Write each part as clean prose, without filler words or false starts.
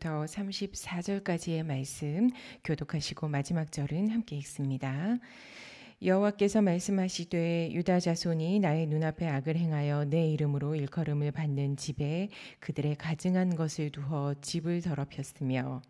30절부터 34절까지의 말씀 교독하시고 마지막 절은 함께 읽습니다. 여호와께서 말씀하시되 유다 자손이 나의 눈앞에 악을 행하여 내 이름으로 일컬음을 받는 집에 그들의 가증한 것을 두어 집을 더럽혔으며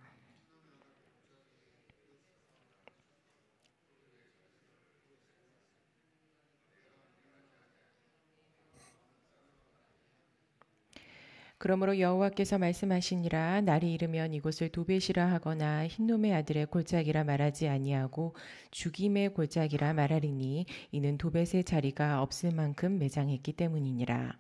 그러므로 여호와께서 말씀하시니라 날이 이르면 이곳을 도벳이라 하거나 흰놈의 아들의 골짜기라 말하지 아니하고 죽임의 골짜기라 말하리니 이는 도벳의 자리가 없을 만큼 매장했기 때문이니라.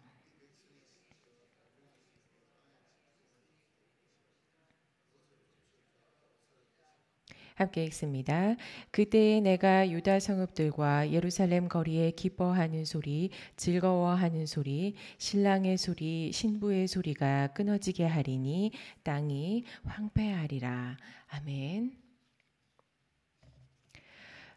함께 읽습니다. 그때에 내가 유다 성읍들과 예루살렘 거리에 기뻐하는 소리, 즐거워하는 소리, 신랑의 소리, 신부의 소리가 끊어지게 하리니 땅이 황폐하리라. 아멘.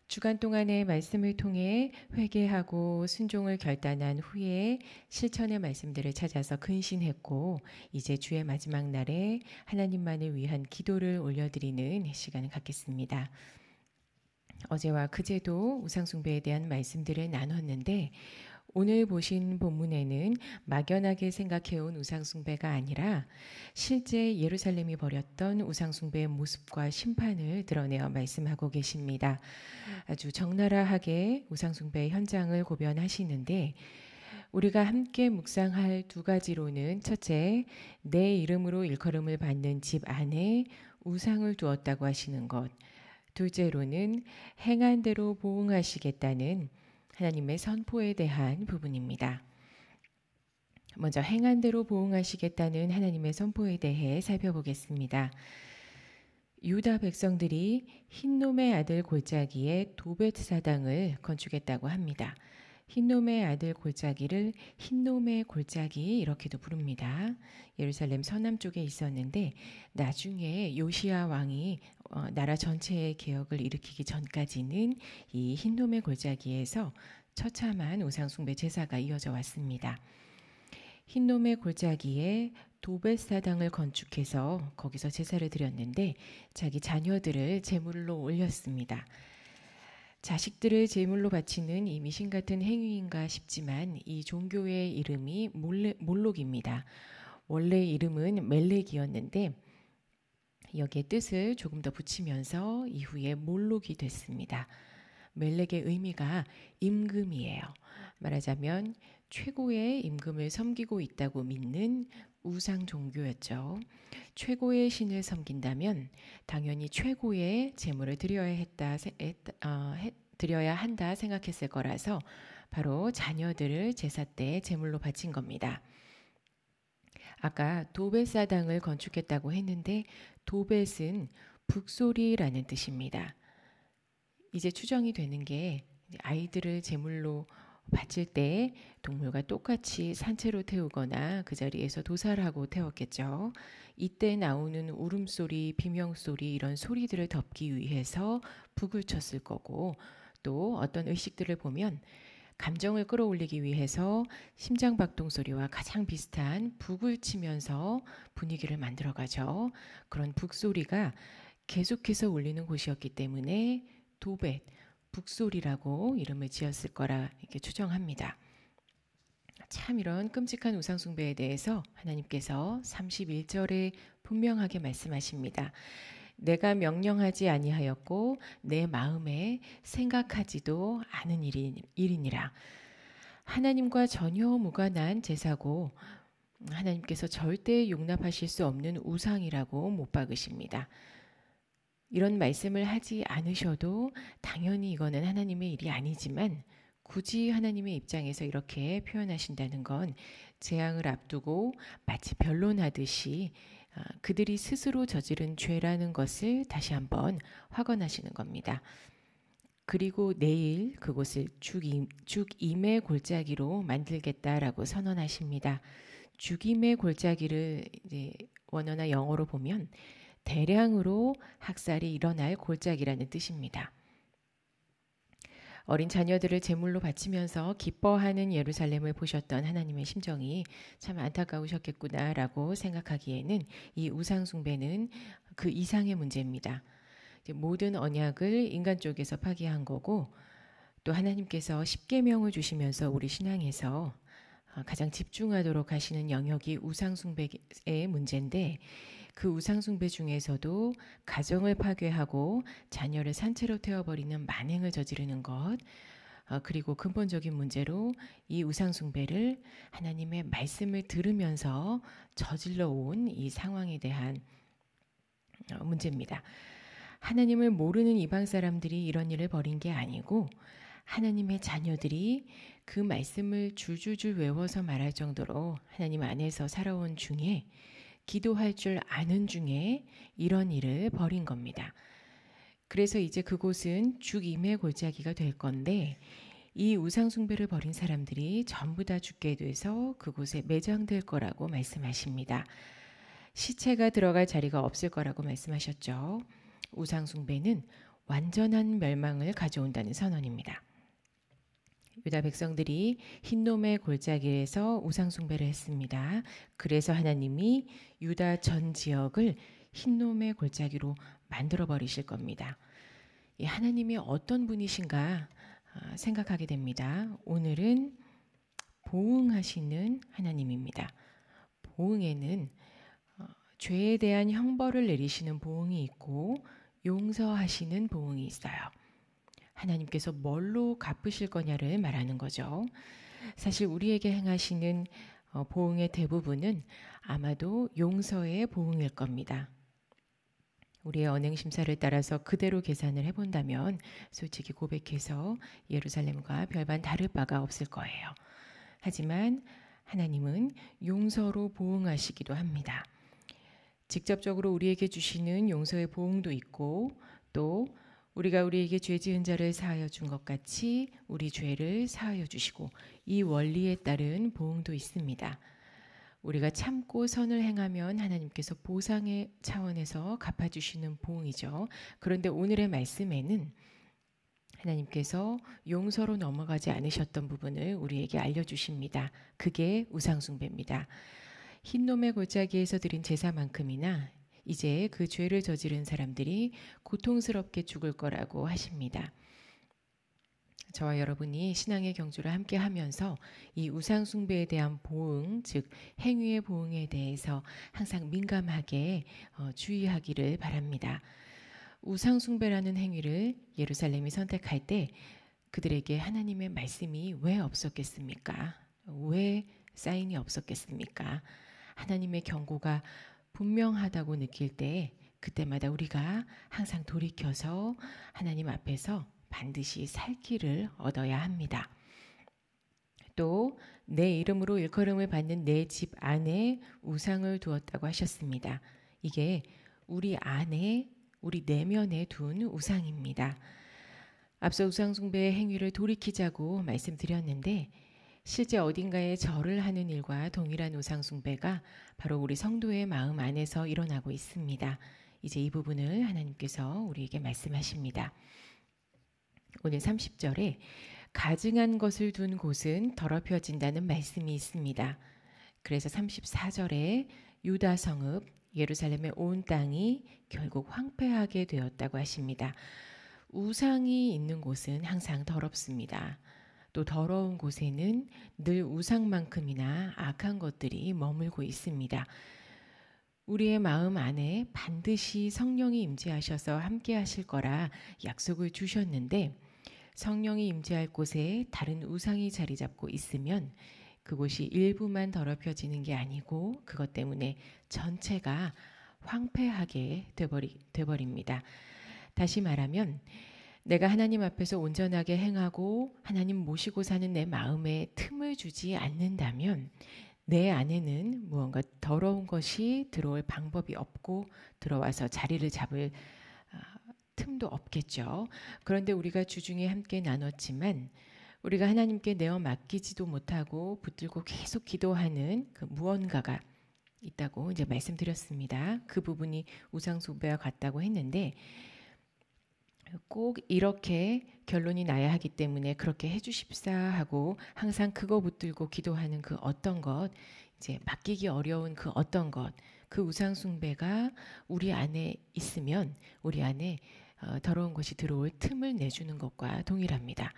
주간 동안의 말씀을 통해 회개하고 순종을 결단한 후에 실천의 말씀들을 찾아서 근신했고 이제 주의 마지막 날에 하나님만을 위한 기도를 올려드리는 시간을 갖겠습니다. 어제와 그제도 우상숭배에 대한 말씀들을 나눴는데 오늘 보신 본문에는 막연하게 생각해온 우상숭배가 아니라 실제 예루살렘이 벌였던 우상숭배의 모습과 심판을 드러내어 말씀하고 계십니다. 아주 적나라하게 우상숭배의 현장을 고변하시는데 우리가 함께 묵상할 두 가지로는 첫째, 내 이름으로 일컬음을 받는 집 안에 우상을 두었다고 하시는 것. 둘째로는 행한 대로 보응하시겠다는 하나님의 선포에 대한 부분입니다. 먼저 행한 대로 보응하시겠다는 하나님의 선포에 대해 살펴보겠습니다. 유다 백성들이 흰놈의 아들 골짜기에 도벳 사당을 건축했다고 합니다. 흰놈의 아들 골짜기를 흰놈의 골짜기 이렇게도 부릅니다. 예루살렘 서남쪽에 있었는데 나중에 요시야 왕이 나라 전체의 개혁을 일으키기 전까지는 이 흰놈의 골짜기에서 처참한 우상숭배 제사가 이어져 왔습니다. 흰놈의 골짜기에 도벳 사당을 건축해서 거기서 제사를 드렸는데 자기 자녀들을 제물로 올렸습니다. 자식들을 제물로 바치는 이 미신 같은 행위인가 싶지만 이 종교의 이름이 몰록입니다. 원래 이름은 멜렉이었는데 여기에 뜻을 조금 더 붙이면서 이후에 몰록이 됐습니다. 멜렉의 의미가 임금이에요. 말하자면 최고의 임금을 섬기고 있다고 믿는 우상 종교였죠. 최고의 신을 섬긴다면 당연히 최고의 제물을 드려야 한다 생각했을 거라서 바로 자녀들을 제사 때 제물로 바친 겁니다. 아까 도벳 사당을 건축했다고 했는데 도벳은 북소리라는 뜻입니다. 이제 추정이 되는 게 아이들을 제물로 바칠 때 동물과 똑같이 산채로 태우거나 그 자리에서 도살하고 태웠겠죠. 이때 나오는 울음소리, 비명소리 이런 소리들을 덮기 위해서 북을 쳤을 거고 또 어떤 의식들을 보면 감정을 끌어올리기 위해서 심장박동 소리와 가장 비슷한 북을 치면서 분위기를 만들어가죠. 그런 북소리가 계속해서 울리는 곳이었기 때문에 도벳, 북소리라고 이름을 지었을 거라 이렇게 추정합니다. 참 이런 끔찍한 우상숭배에 대해서 하나님께서 31절에 분명하게 말씀하십니다. 내가 명령하지 아니하였고 내 마음에 생각하지도 않은 일이니라. 하나님과 전혀 무관한 제사고 하나님께서 절대 용납하실 수 없는 우상이라고 못 박으십니다. 이런 말씀을 하지 않으셔도 당연히 이거는 하나님의 일이 아니지만 굳이 하나님의 입장에서 이렇게 표현하신다는 건 재앙을 앞두고 마치 변론하듯이 그들이 스스로 저지른 죄라는 것을 다시 한번 확언하시는 겁니다. 그리고 내일 그곳을 죽임의 골짜기로 만들겠다라고 선언하십니다. 죽임의 골짜기를 이제 원어나 영어로 보면 대량으로 학살이 일어날 골짜기라는 뜻입니다. 어린 자녀들을 제물로 바치면서 기뻐하는 예루살렘을 보셨던 하나님의 심정이 참 안타까우셨겠구나라고 생각하기에는 이 우상 숭배는 그 이상의 문제입니다. 모든 언약을 인간 쪽에서 파기한 거고, 또 하나님께서 십계명을 주시면서 우리 신앙에서 가장 집중하도록 하시는 영역이 우상 숭배의 문제인데, 그 우상 숭배 중에서도 가정을 파괴하고 자녀를 산채로 태워버리는 만행을 저지르는 것, 그리고 근본적인 문제로 이 우상 숭배를 하나님의 말씀을 들으면서 저질러 온 이 상황에 대한 문제입니다. 하나님을 모르는 이방 사람들이 이런 일을 벌인 게 아니고, 하나님의 자녀들이 그 말씀을 줄줄줄 외워서 말할 정도로 하나님 안에서 살아온 중에, 기도할 줄 아는 중에 이런 일을 벌인 겁니다. 그래서 이제 그곳은 죽임의 골짜기가 될 건데, 이 우상 숭배를 벌인 사람들이 전부 다 죽게 돼서 그곳에 매장될 거라고 말씀하십니다. 시체가 들어갈 자리가 없을 거라고 말씀하셨죠. 우상 숭배는 완전한 멸망을 가져온다는 선언입니다. 유다 백성들이 흰놈의 골짜기에서 우상 숭배를 했습니다. 그래서 하나님이 유다 전 지역을 흰놈의 골짜기로 만들어 버리실 겁니다. 하나님이 어떤 분이신가 생각하게 됩니다. 오늘은 보응하시는 하나님입니다. 보응에는 죄에 대한 형벌을 내리시는 보응이 있고 용서하시는 보응이 있어요. 하나님께서 뭘로 갚으실 거냐를 말하는 거죠. 사실 우리에게 행하시는 보응의 대부분은 아마도 용서의 보응일 겁니다. 우리의 언행 심사를 따라서 그대로 계산을 해본다면 솔직히 고백해서 예루살렘과 별반 다를 바가 없을 거예요. 하지만 하나님은 용서로 보응하시기도 합니다. 직접적으로 우리에게 주시는 용서의 보응도 있고, 또 우리가 우리에게 죄 지은 자를 사하여 준 것 같이 우리 죄를 사하여 주시고, 이 원리에 따른 보응도 있습니다. 우리가 참고 선을 행하면 하나님께서 보상의 차원에서 갚아주시는 보응이죠. 그런데 오늘의 말씀에는 하나님께서 용서로 넘어가지 않으셨던 부분을 우리에게 알려주십니다. 그게 우상숭배입니다. 흰놈의 골짜기에서 드린 제사만큼이나 이제 그 죄를 저지른 사람들이 고통스럽게 죽을 거라고 하십니다. 저와 여러분이 신앙의 경주를 함께 하면서 이 우상 숭배에 대한 보응, 즉 행위의 보응에 대해서 항상 민감하게 주의하기를 바랍니다. 우상 숭배라는 행위를 예루살렘이 선택할 때 그들에게 하나님의 말씀이 왜 없었겠습니까? 왜 사인이 없었겠습니까? 하나님의 경고가 분명하다고 느낄 때 그때마다 우리가 항상 돌이켜서 하나님 앞에서 반드시 살 길을 얻어야 합니다. 또 내 이름으로 일컬음을 받는 내 집 안에 우상을 두었다고 하셨습니다. 이게 우리 안에, 우리 내면에 둔 우상입니다. 앞서 우상 숭배의 행위를 돌이키자고 말씀드렸는데, 실제 어딘가에 절을 하는 일과 동일한 우상 숭배가 바로 우리 성도의 마음 안에서 일어나고 있습니다. 이제 이 부분을 하나님께서 우리에게 말씀하십니다. 오늘 30절에 가증한 것을 둔 곳은 더럽혀진다는 말씀이 있습니다. 그래서 34절에 유다 성읍 예루살렘의 온 땅이 결국 황폐하게 되었다고 하십니다. 우상이 있는 곳은 항상 더럽습니다. 또 더러운 곳에는 늘 우상만큼이나 악한 것들이 머물고 있습니다. 우리의 마음 안에 반드시 성령이 임재하셔서 함께 하실 거라 약속을 주셨는데, 성령이 임재할 곳에 다른 우상이 자리 잡고 있으면 그곳이 일부만 더럽혀지는 게 아니고 그것 때문에 전체가 황폐하게 되버립니다. 다시 말하면 내가 하나님 앞에서 온전하게 행하고 하나님 모시고 사는 내 마음에 틈을 주지 않는다면 내 안에는 무언가 더러운 것이 들어올 방법이 없고 들어와서 자리를 잡을 틈도 없겠죠. 그런데 우리가 주중에 함께 나눴지만 우리가 하나님께 내어 맡기지도 못하고 붙들고 계속 기도하는 그 무언가가 있다고 이제 말씀드렸습니다. 그 부분이 우상 숭배와 같다고 했는데, 꼭 이렇게 결론이 나야 하기 때문에 그렇게 해주십사 하고 항상 그거 붙들고 기도하는 그 어떤 것, 이제 맡기기 어려운 그 어떤 것, 그 우상 숭배가 우리 안에 있으면 우리 안에 더러운 것이 들어올 틈을 내주는 것과 동일합니다.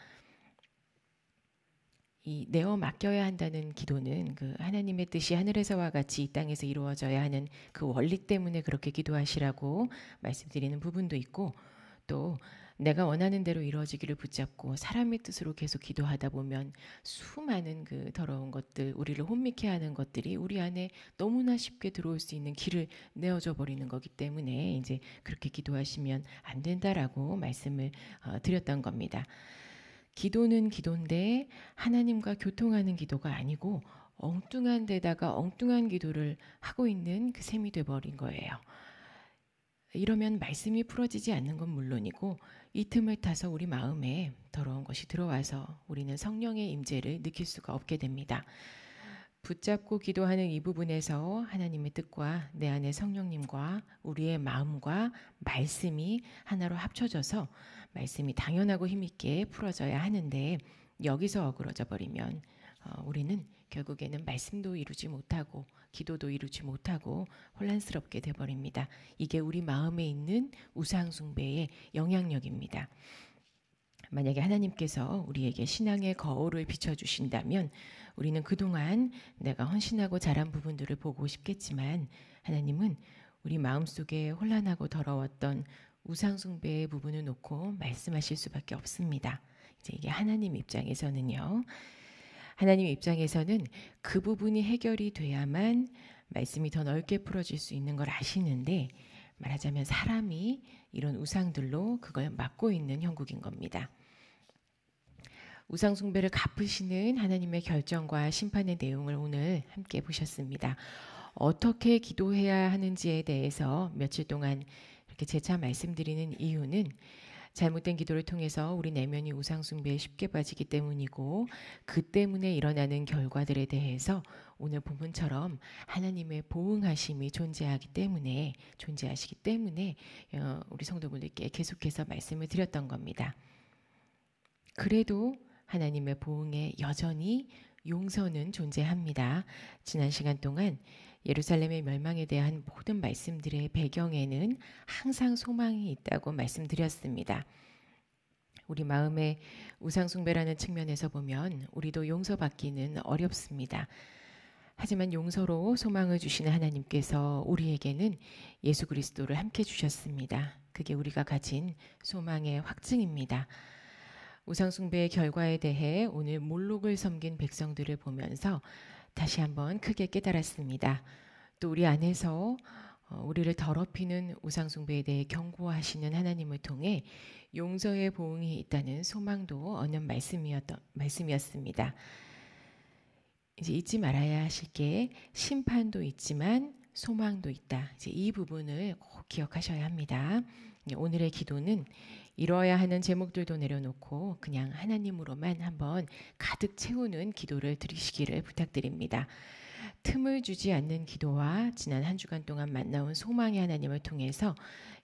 이 내어 맡겨야 한다는 기도는 그 하나님의 뜻이 하늘에서와 같이 이 땅에서 이루어져야 하는 그 원리 때문에 그렇게 기도하시라고 말씀드리는 부분도 있고, 또 내가 원하는 대로 이루어지기를 붙잡고 사람의 뜻으로 계속 기도하다 보면 수많은 그 더러운 것들, 우리를 혼미케 하는 것들이 우리 안에 너무나 쉽게 들어올 수 있는 길을 내어줘 버리는 거기 때문에 이제 그렇게 기도하시면 안 된다라고 말씀을 드렸던 겁니다. 기도는 기도인데 하나님과 교통하는 기도가 아니고 엉뚱한 데다가 엉뚱한 기도를 하고 있는 그 셈이 돼버린 거예요. 이러면 말씀이 풀어지지 않는 건 물론이고 이 틈을 타서 우리 마음에 더러운 것이 들어와서 우리는 성령의 임재를 느낄 수가 없게 됩니다. 붙잡고 기도하는 이 부분에서 하나님의 뜻과 내 안에 성령님과 우리의 마음과 말씀이 하나로 합쳐져서 말씀이 당연하고 힘있게 풀어져야 하는데, 여기서 어그러져 버리면 우리는 결국에는 말씀도 이루지 못하고 기도도 이루지 못하고 혼란스럽게 돼버립니다. 이게 우리 마음에 있는 우상 숭배의 영향력입니다. 만약에 하나님께서 우리에게 신앙의 거울을 비춰주신다면 우리는 그동안 내가 헌신하고 잘한 부분들을 보고 싶겠지만, 하나님은 우리 마음속에 혼란하고 더러웠던 우상 숭배의 부분을 놓고 말씀하실 수밖에 없습니다. 이제 이게 하나님 입장에서는요. 하나님 입장에서는 그 부분이 해결이 돼야만 말씀이 더 넓게 풀어질 수 있는 걸 아시는데, 말하자면 사람이 이런 우상들로 그걸 막고 있는 형국인 겁니다. 우상 숭배를 갚으시는 하나님의 결정과 심판의 내용을 오늘 함께 보셨습니다. 어떻게 기도해야 하는지에 대해서 며칠 동안 이렇게 재차 말씀드리는 이유는 잘못된 기도를 통해서 우리 내면이 우상 숭배에 쉽게 빠지기 때문이고, 그 때문에 일어나는 결과들에 대해서 오늘 본문처럼 하나님의 보응하심이 존재하시기 때문에 우리 성도분들께 계속해서 말씀을 드렸던 겁니다. 그래도 하나님의 보응에 여전히 용서는 존재합니다. 지난 시간 동안 예루살렘의 멸망에 대한 모든 말씀들의 배경에는 항상 소망이 있다고 말씀드렸습니다. 우리 마음의 우상숭배라는 측면에서 보면 우리도 용서받기는 어렵습니다. 하지만 용서로 소망을 주시는 하나님께서 우리에게는 예수 그리스도를 함께 주셨습니다. 그게 우리가 가진 소망의 확증입니다. 우상숭배의 결과에 대해 오늘 몰록을 섬긴 백성들을 보면서 다시 한번 크게 깨달았습니다. 또 우리 안에서 우리를 더럽히는 우상숭배에 대해 경고하시는 하나님을 통해 용서의 보응이 있다는 소망도 얻는 말씀이었습니다. 이제 잊지 말아야 하실 게 심판도 있지만 소망도 있다. 이제 이 부분을 꼭 기억하셔야 합니다. 오늘의 기도는 이뤄야 하는 제목들도 내려놓고 그냥 하나님으로만 한번 가득 채우는 기도를 드리시기를 부탁드립니다. 틈을 주지 않는 기도와 지난 한 주간 동안 만나온 소망의 하나님을 통해서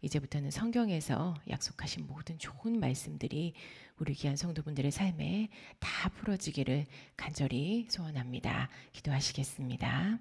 이제부터는 성경에서 약속하신 모든 좋은 말씀들이 우리 귀한 성도분들의 삶에 다 풀어지기를 간절히 소원합니다. 기도하시겠습니다.